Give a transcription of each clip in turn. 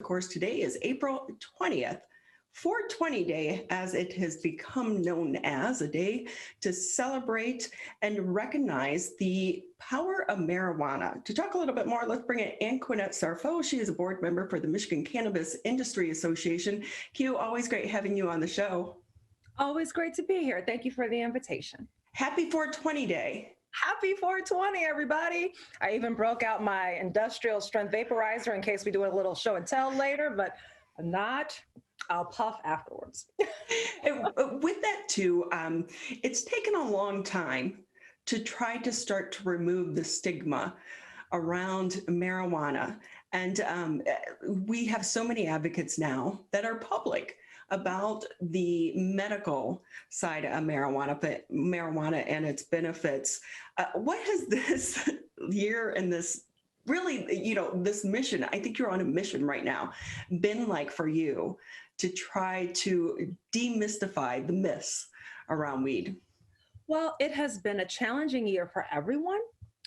Of course, today is April 20th, 420 Day, as it has become known as, a day to celebrate and recognize the power of marijuana. To talk a little bit more, let's bring in Anqunette Sarfoh. She is a board member for the Michigan Cannabis Industry Association. Q, always great having you on the show. Always great to be here. Thank you for the invitation. Happy 420 Day. Happy 420, everybody. I even broke out my industrial strength vaporizer in case we do a little show and tell later, but I'm not. I'll puff afterwards. With that too, it's taken a long time to try to start to remove the stigma around marijuana. And we have so many advocates now that are public about the medical side of marijuana and its benefits. What has this year and this really, this mission, I think you're on a mission right now, been like for you to try to demystify the myths around weed? Well, it has been a challenging year for everyone.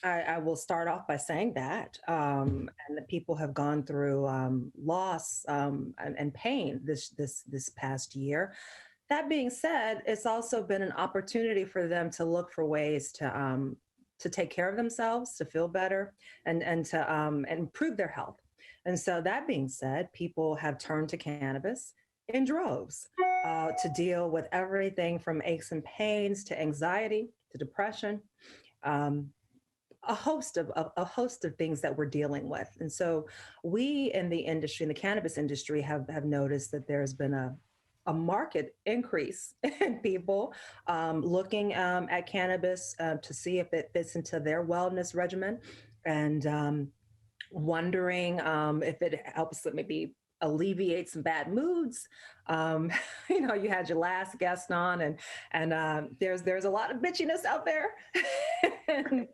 I will start off by saying that, and the people have gone through loss and pain this past year. That being said, it's also been an opportunity for them to look for ways to take care of themselves, to feel better, and to improve their health. And so that being said, people have turned to cannabis in droves to deal with everything from aches and pains to anxiety to depression. A host of things that we're dealing with. And so we in the industry, in the cannabis industry, have noticed that there's been a market increase in people looking at cannabis to see if it fits into their wellness regimen, and wondering if it helps them maybe alleviate some bad moods. You had your last guest on, and there's a lot of bitchiness out there. And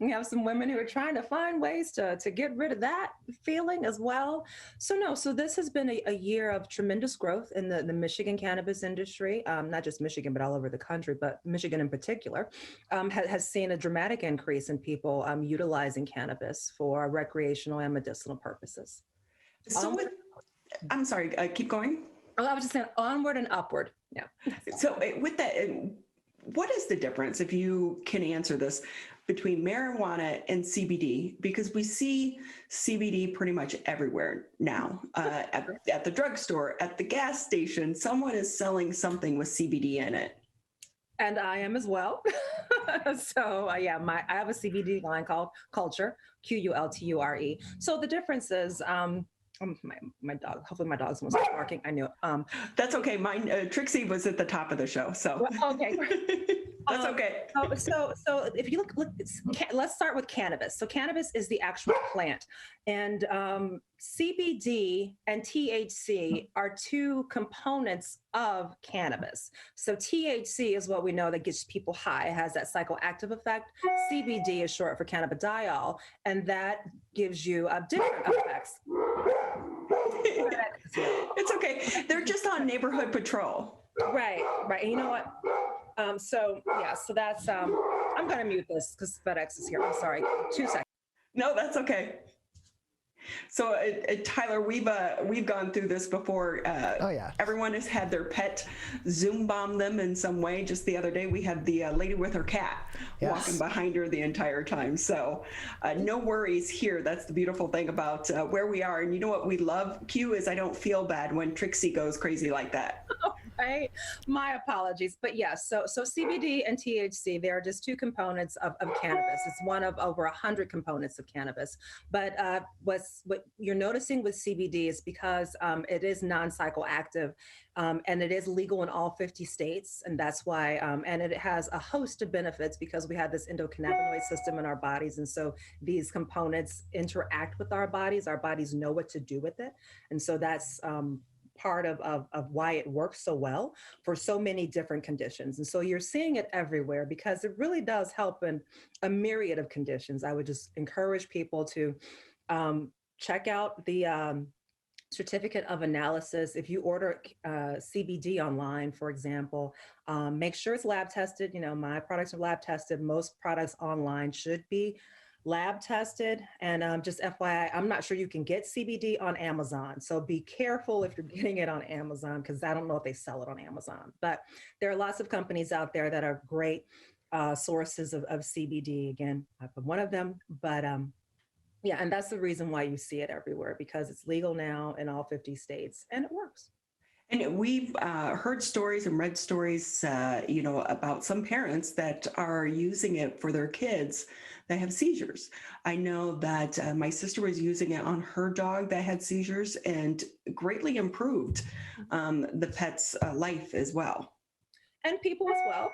we have some women who are trying to find ways to get rid of that feeling as well. So this has been a year of tremendous growth in the Michigan cannabis industry, not just Michigan, but all over the country, but Michigan in particular, has seen a dramatic increase in people utilizing cannabis for recreational and medicinal purposes. I'm sorry, keep going. Oh, I was just saying onward and upward. Yeah. So with that, what is the difference, if you can answer this, between marijuana and CBD? Because we see CBD pretty much everywhere now, at the drugstore, at the gas station, someone is selling something with CBD in it. And I am as well. So I have a CBD line called Culture, Culture. So the difference is, my dog, hopefully my dog's almost barking. I knew it. That's okay. Mine, Trixie was at the top of the show. So okay. That's okay. So if you look, let's start with cannabis. So cannabis is the actual plant, and CBD and THC are two components of cannabis. So THC is what we know that gets people high. It has that psychoactive effect. CBD is short for cannabidiol, and that gives you different effects. It's okay. They're just on neighborhood patrol. Right. And you know what? So that's, I'm going to mute this because FedEx is here. I'm sorry. 2 seconds. No, that's okay. So Tyler, we've gone through this before. Oh yeah. Everyone has had their pet Zoom bomb them in some way. Just the other day, we had the lady with her cat walking behind her the entire time. So no worries here. That's the beautiful thing about where we are. And you know what we love, Q, is I don't feel bad when Trixie goes crazy like that. Right? My apologies. But yes, so CBD and THC, they are just two components of cannabis. It's one of over 100 components of cannabis. But what you're noticing with CBD is because it is non-psychoactive, and it is legal in all 50 states. And that's why, and it has a host of benefits because we have this endocannabinoid system in our bodies. And so these components interact with our bodies know what to do with it. And so that's part of why it works so well for so many different conditions. And so you're seeing it everywhere because it really does help in a myriad of conditions. I would just encourage people to check out the certificate of analysis. If you order CBD online, for example, make sure it's lab tested. My products are lab tested. Most products online should be lab tested. And just FYI, I'm not sure you can get CBD on Amazon. So be careful if you're getting it on Amazon, because I don't know if they sell it on Amazon. But there are lots of companies out there that are great sources of CBD. Again, I've been one of them. But yeah, and that's the reason why you see it everywhere, because it's legal now in all 50 states and it works. And we've heard stories and read stories, about some parents that are using it for their kids that have seizures. I know that my sister was using it on her dog that had seizures and greatly improved the pet's life as well. And people as well.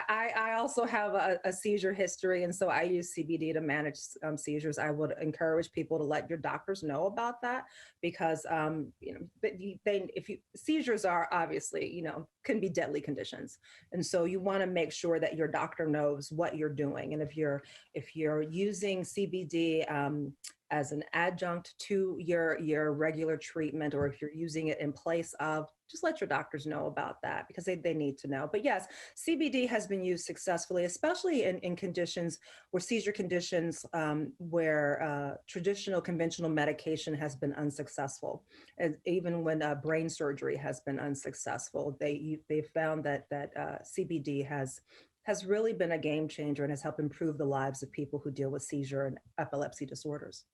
I also have a seizure history, and so I use CBD to manage seizures. I would encourage people to let your doctors know about that, because if you seizures are obviously can be deadly conditions, and so you want to make sure that your doctor knows what you're doing, and if you're using CBD as an adjunct to your regular treatment, or if you're using it in place of, just let your doctors know about that, because they need to know. But yes, CBD has been used successfully, especially in conditions where seizure conditions where traditional conventional medication has been unsuccessful. And even when brain surgery has been unsuccessful, they found that CBD has really been a game changer and has helped improve the lives of people who deal with seizure and epilepsy disorders.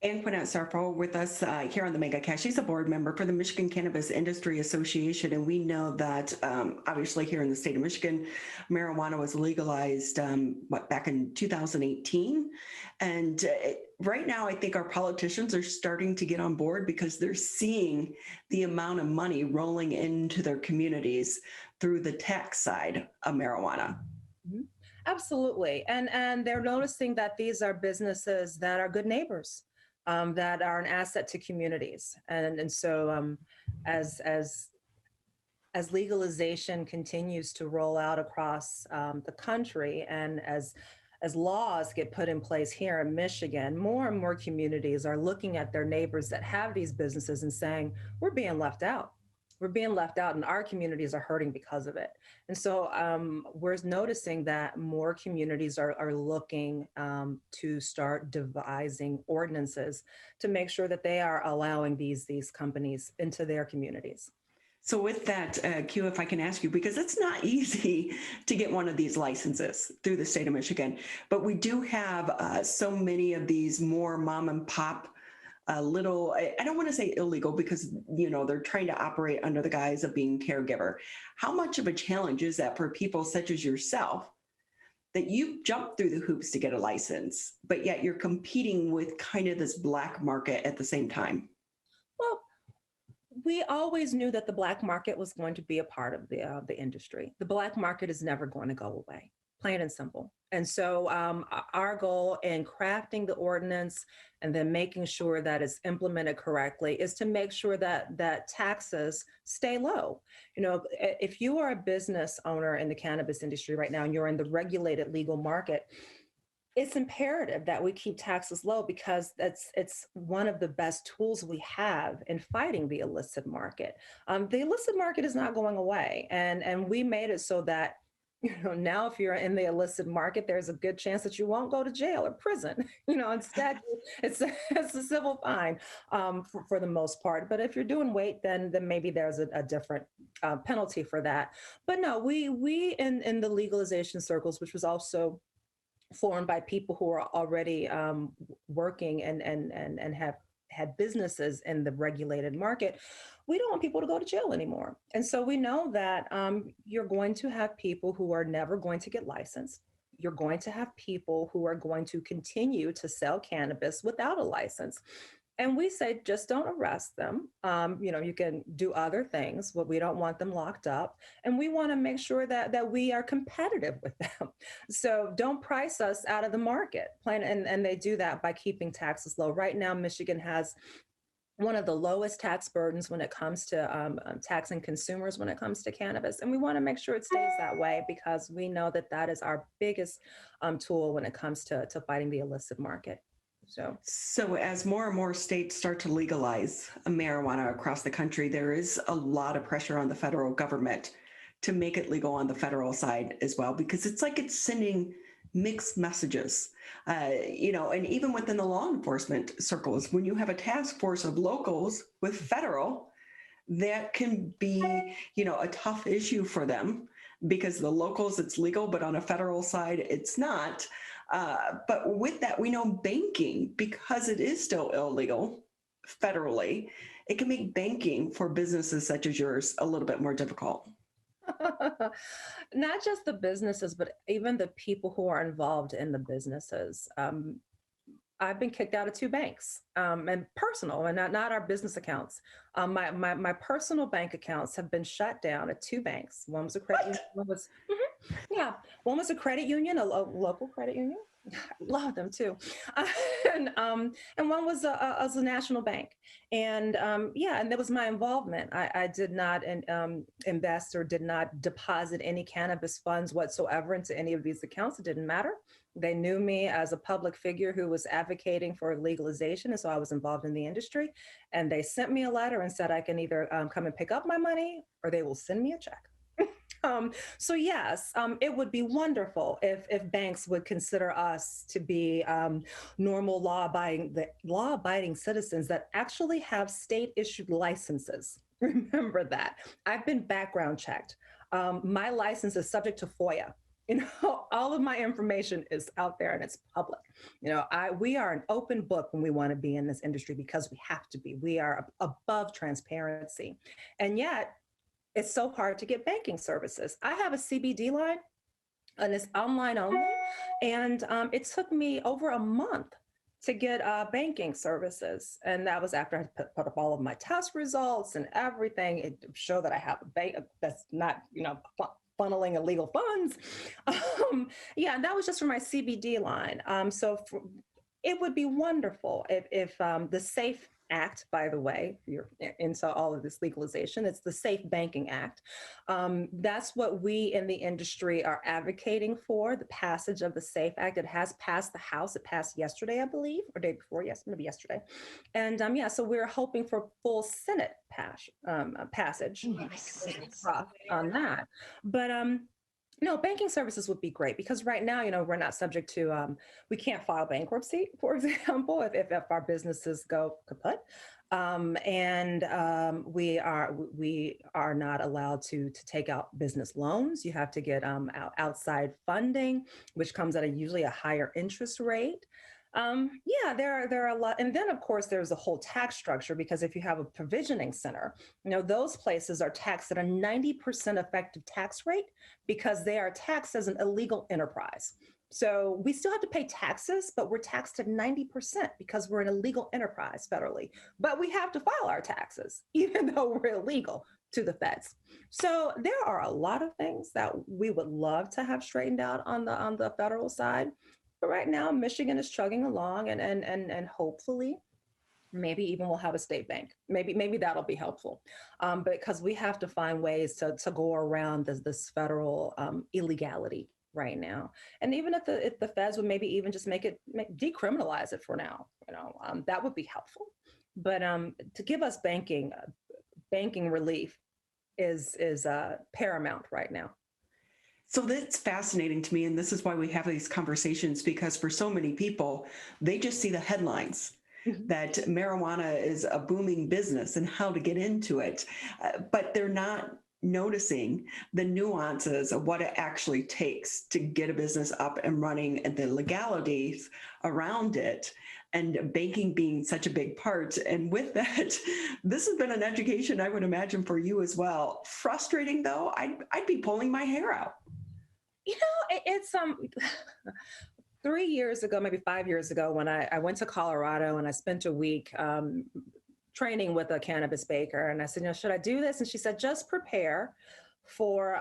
Anqunette Sarfoh with us here on the MegaCast. She's a board member for the Michigan Cannabis Industry Association, and we know that obviously here in the state of Michigan, marijuana was legalized back in 2018, and right now I think our politicians are starting to get on board because they're seeing the amount of money rolling into their communities through the tax side of marijuana. Mm-hmm. Absolutely, and they're noticing that these are businesses that are good neighbors. That are an asset to communities, and so as legalization continues to roll out across the country, and as laws get put in place here in Michigan, more and more communities are looking at their neighbors that have these businesses and saying, we're being left out. We're being left out, and our communities are hurting because of it. And so we're noticing that more communities are looking to start devising ordinances to make sure that they are allowing these companies into their communities. So with that, Q, if I can ask you, because it's not easy to get one of these licenses through the state of Michigan, but we do have so many of these more mom and pop little, I don't want to say illegal, because, they're trying to operate under the guise of being caregiver. How much of a challenge is that for people such as yourself, that you jump through the hoops to get a license, but yet you're competing with kind of this black market at the same time? Well, we always knew that the black market was going to be a part of the industry. The black market is never going to go away, plain and simple. And so our goal in crafting the ordinance and then making sure that it's implemented correctly is to make sure that taxes stay low. If you are a business owner in the cannabis industry right now and you're in the regulated legal market, it's imperative that we keep taxes low, because it's one of the best tools we have in fighting the illicit market. The illicit market is not going away, and we made it so that now if you're in the illicit market, there's a good chance that you won't go to jail or prison. Instead, it's a civil fine for the most part. But if you're doing weight, then maybe there's a different penalty for that. But no, we in the legalization circles, which was also formed by people who are already working and have had businesses in the regulated market, we don't want people to go to jail anymore. And so we know that you're going to have people who are never going to get licensed. You're going to have people who are going to continue to sell cannabis without a license. And we say, just don't arrest them. You can do other things, but we don't want them locked up. And we want to make sure that we are competitive with them. So don't price us out of the market. And they do that by keeping taxes low. Right now, Michigan has one of the lowest tax burdens when it comes to taxing consumers when it comes to cannabis. And we want to make sure it stays that way, because we know that is our biggest tool when it comes to fighting the illicit market. So as more and more states start to legalize marijuana across the country, there is a lot of pressure on the federal government to make it legal on the federal side as well, because it's like it's sending mixed messages. And even within the law enforcement circles, when you have a task force of locals with federal, that can be, a tough issue for them because the locals, it's legal, but on a federal side, it's not. But with that, we know banking, because it is still illegal federally, it can make banking for businesses such as yours a little bit more difficult. Not just the businesses, but even the people who are involved in the businesses. I've been kicked out of two banks, and personal, and not our business accounts. My personal bank accounts have been shut down at two banks. One was a credit union. One was, yeah, one was a credit union, a local credit union. I love them too, and one was a national bank, and and that was my involvement. I did not invest or did not deposit any cannabis funds whatsoever into any of these accounts. It didn't matter. They knew me as a public figure who was advocating for legalization, and so I was involved in the industry. And they sent me a letter and said I can either come and pick up my money or they will send me a check. So yes, it would be wonderful if banks would consider us to be normal law-abiding citizens that actually have state-issued licenses. Remember that. I've been background checked. My license is subject to FOIA. All of my information is out there and it's public. We are an open book when we want to be in this industry because we have to be. We are above transparency, and yet it's so hard to get banking services. I have a CBD line and it's online only. And it took me over a month to get banking services. And that was after I put up all of my test results and everything. It showed that I have a bank that's not, funneling illegal funds. And that was just for my CBD line. It would be wonderful if the SAFE Act, by the way, if you're into all of this legalization, it's the Safe Banking Act. That's what we in the industry are advocating for, the passage of the SAFE Act. It has passed the House. It passed yesterday, I believe, or day before, yes, maybe yesterday. And so we're hoping for full Senate passage on that. But no, banking services would be great because right now, we're not subject to, we can't file bankruptcy, for example, if our businesses go kaput. We are not allowed to take out business loans. You have to get outside funding, which comes at usually a higher interest rate. There are a lot. And then, of course, there's a whole tax structure because if you have a provisioning center, those places are taxed at a 90% effective tax rate because they are taxed as an illegal enterprise. So we still have to pay taxes, but we're taxed at 90% because we're an illegal enterprise federally. But we have to file our taxes, even though we're illegal to the feds. So there are a lot of things that we would love to have straightened out on the federal side. But right now, Michigan is chugging along, and hopefully, maybe even we'll have a state bank. Maybe that'll be helpful, because we have to find ways to go around this federal illegality right now. And even if the feds would maybe even just decriminalize it for now, that would be helpful. But to give us banking relief is paramount right now. So that's fascinating to me. And this is why we have these conversations, because for so many people, they just see the headlines that marijuana is a booming business and how to get into it. But they're not noticing the nuances of what it actually takes to get a business up and running and the legalities around it, and banking being such a big part. And with that, this has been an education, I would imagine, for you as well. Frustrating though, I'd be pulling my hair out. It's 3 years ago, maybe 5 years ago, when I went to Colorado and I spent a week training with a cannabis baker. And I said, should I do this? And she said, just prepare for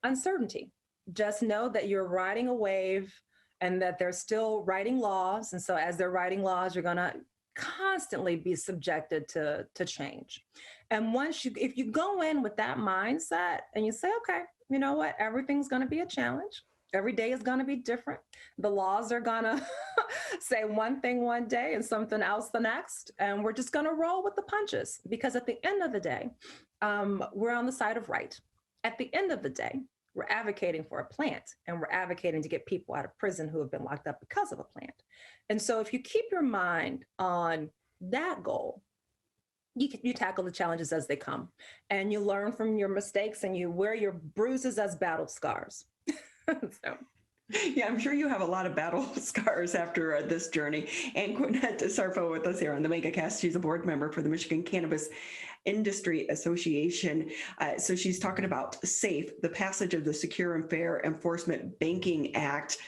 uncertainty. Just know that you're riding a wave and that they're still writing laws. And so as they're writing laws, you're going to constantly be subjected to change. And if you go in with that mindset and you say, okay, you know what, everything's going to be a challenge. Every day is going to be different. The laws are going to say one thing one day and something else the next. And we're just going to roll with the punches, because at the end of the day, we're on the side of right. At the end of the day, We're advocating for a plant, and we're advocating to get people out of prison who have been locked up because of a plant. And so if you keep your mind on that goal, you tackle the challenges as they come, and you learn from your mistakes, and you wear your bruises as battle scars. So. Yeah, I'm sure you have a lot of battle scars after this journey. Anqunette Sarfoh with us here on the MegaCast. She's a board member for the Michigan Cannabis Industry Association. So she's talking about SAFE, the passage of the Secure and Fair Enforcement Banking Act.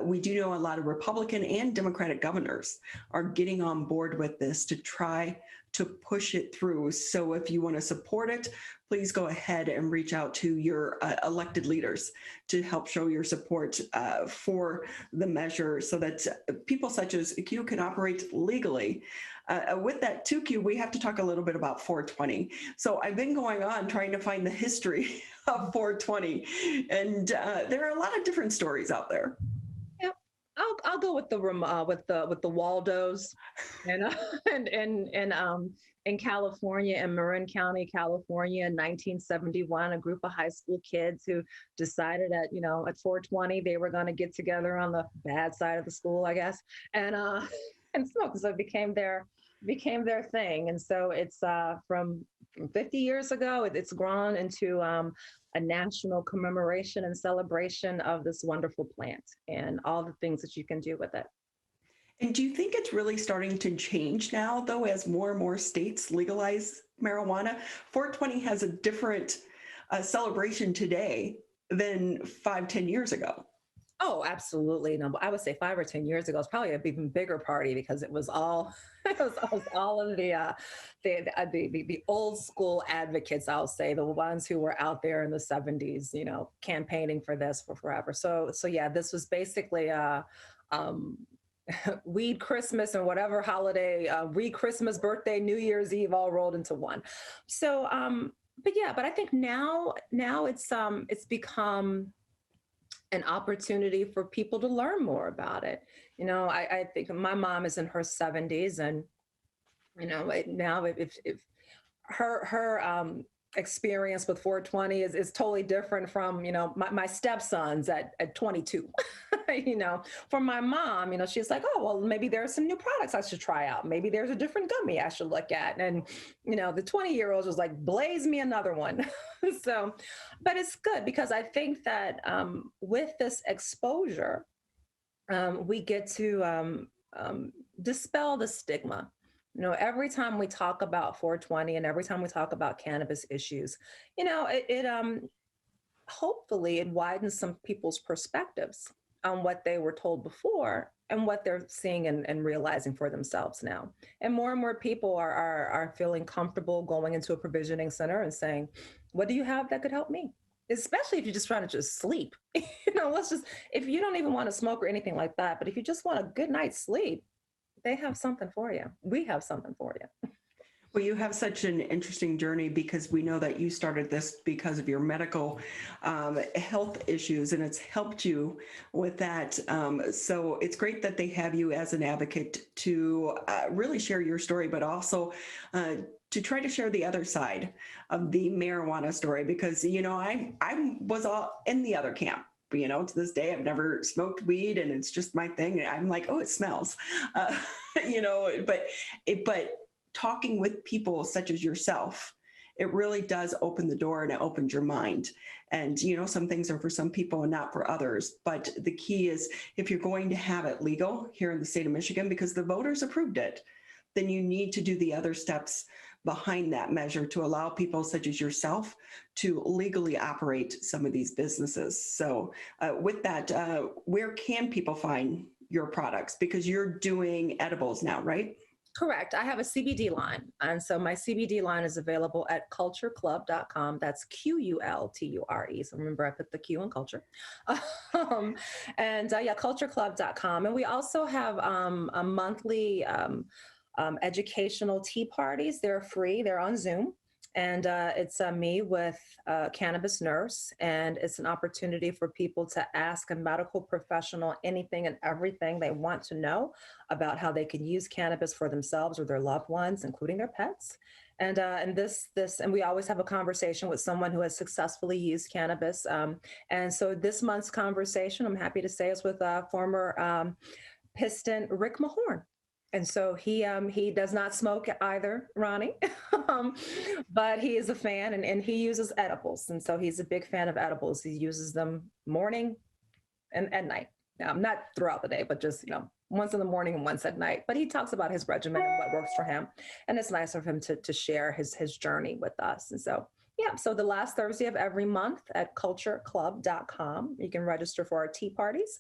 We do know a lot of Republican and Democratic governors are getting on board with this to try to push it through. So if you want to support it, please go ahead and reach out to your elected leaders to help show your support for the measure so that people such as Q can operate legally. With that too, Q, we have to talk a little bit about 420. So I've been going on trying to find the history of 420, and there are a lot of different stories out there. Yep, I'll go with the Waldos, and in California, in Marin County, California, in 1971, a group of high school kids who decided at 420 they were going to get together on the bad side of the school, I guess, and smoke. So it became their thing. And so it's from 50 years ago, it's grown into a national commemoration and celebration of this wonderful plant and all the things that you can do with it. And do you think it's really starting to change now, though, as more and more states legalize marijuana? 420 has a different celebration today than 5-10 years ago. Oh, absolutely. No, I would say 5 or 10 years ago, it's probably an even bigger party because it was all all of the old school advocates, I'll say, the ones who were out there in the 70s, campaigning for this for forever. So yeah, this was basically weed Christmas and whatever holiday, weed Christmas, birthday, New Year's Eve, all rolled into one. So, but I think now it's become an opportunity for people to learn more about it. I think my mom is in her 70s, and now if her experience with 420 is totally different from my stepson's at 22. For my mom, she's like, oh well, maybe there are some new products I should try out, maybe there's a different gummy I should look at, and the 20-year-old was like, blaze me another one. So, but it's good because I think that with this exposure, we get to dispel the stigma. Every time we talk about 420 and every time we talk about cannabis issues, hopefully it widens some people's perspectives on what they were told before and what they're seeing and realizing for themselves now. And more people are feeling comfortable going into a provisioning center and saying, what do you have that could help me? Especially if you're just trying to just sleep. If you don't even want to smoke or anything like that, but if you just want a good night's sleep, they have something for you. We have something for you. Well, you have such an interesting journey because we know that you started this because of your medical health issues, and it's helped you with that. So it's great that they have you as an advocate to really share your story, but also to try to share the other side of the marijuana story, because, I was all in the other camp. To this day, I've never smoked weed, and it's just my thing. I'm like, oh, it smells, but talking with people such as yourself, it really does open the door and it opens your mind. And, some things are for some people and not for others. But the key is, if you're going to have it legal here in the state of Michigan, because the voters approved it, then you need to do the other steps behind that measure to allow people such as yourself to legally operate some of these businesses. So with that, where can people find your products? Because you're doing edibles now, right? Correct. I have a CBD line. And so my CBD line is available at cultureclub.com. That's Qulture. So remember, I put the Q in culture. Cultureclub.com. And we also have a monthly educational tea parties. They're free. They're on Zoom. And it's me with a cannabis nurse, and it's an opportunity for people to ask a medical professional anything and everything they want to know about how they can use cannabis for themselves or their loved ones, including their pets. And we always have a conversation with someone who has successfully used cannabis. And so this month's conversation, I'm happy to say, is with former Piston Rick Mahorn. And so he does not smoke either, Ronnie, um, but he is a fan, and he uses edibles. And so he's a big fan of edibles. He uses them morning and at night. Not throughout the day, but just, once in the morning and once at night. But he talks about his regimen and what works for him. And it's nice of him to share his journey with us. And so, yeah, so the last Thursday of every month at cultureclub.com, you can register for our tea parties.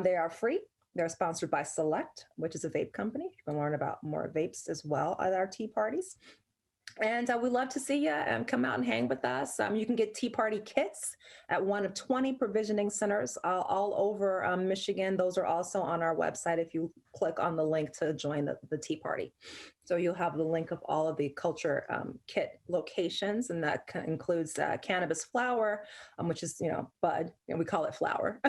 They are free. They're sponsored by Select, which is a vape company. You can learn about more vapes as well at our tea parties. And we'd love to see you come out and hang with us. You can get tea party kits at one of 20 provisioning centers all over Michigan. Those are also on our website if you click on the link to join the tea party. So you'll have the link of all of the culture kit locations, and that includes cannabis flower, which is, bud, and we call it flower,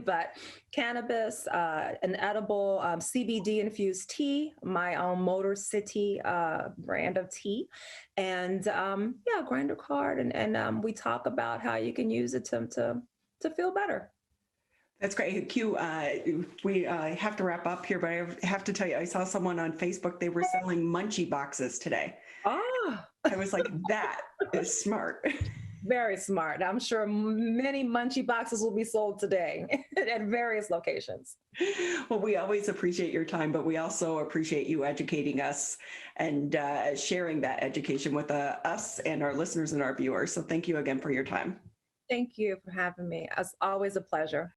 but cannabis, an edible CBD infused tea, my own Motor City brand of tea, and grinder card, and we talk about how you can use it to feel better. That's great. Q, we have to wrap up here, but I have to tell you, I saw someone on Facebook, they were selling munchie boxes today. Ah, I was like, that is smart. Very smart. I'm sure many munchie boxes will be sold today at various locations. Well, we always appreciate your time, but we also appreciate you educating us and sharing that education with us and our listeners and our viewers. So thank you again for your time. Thank you for having me. It's always a pleasure.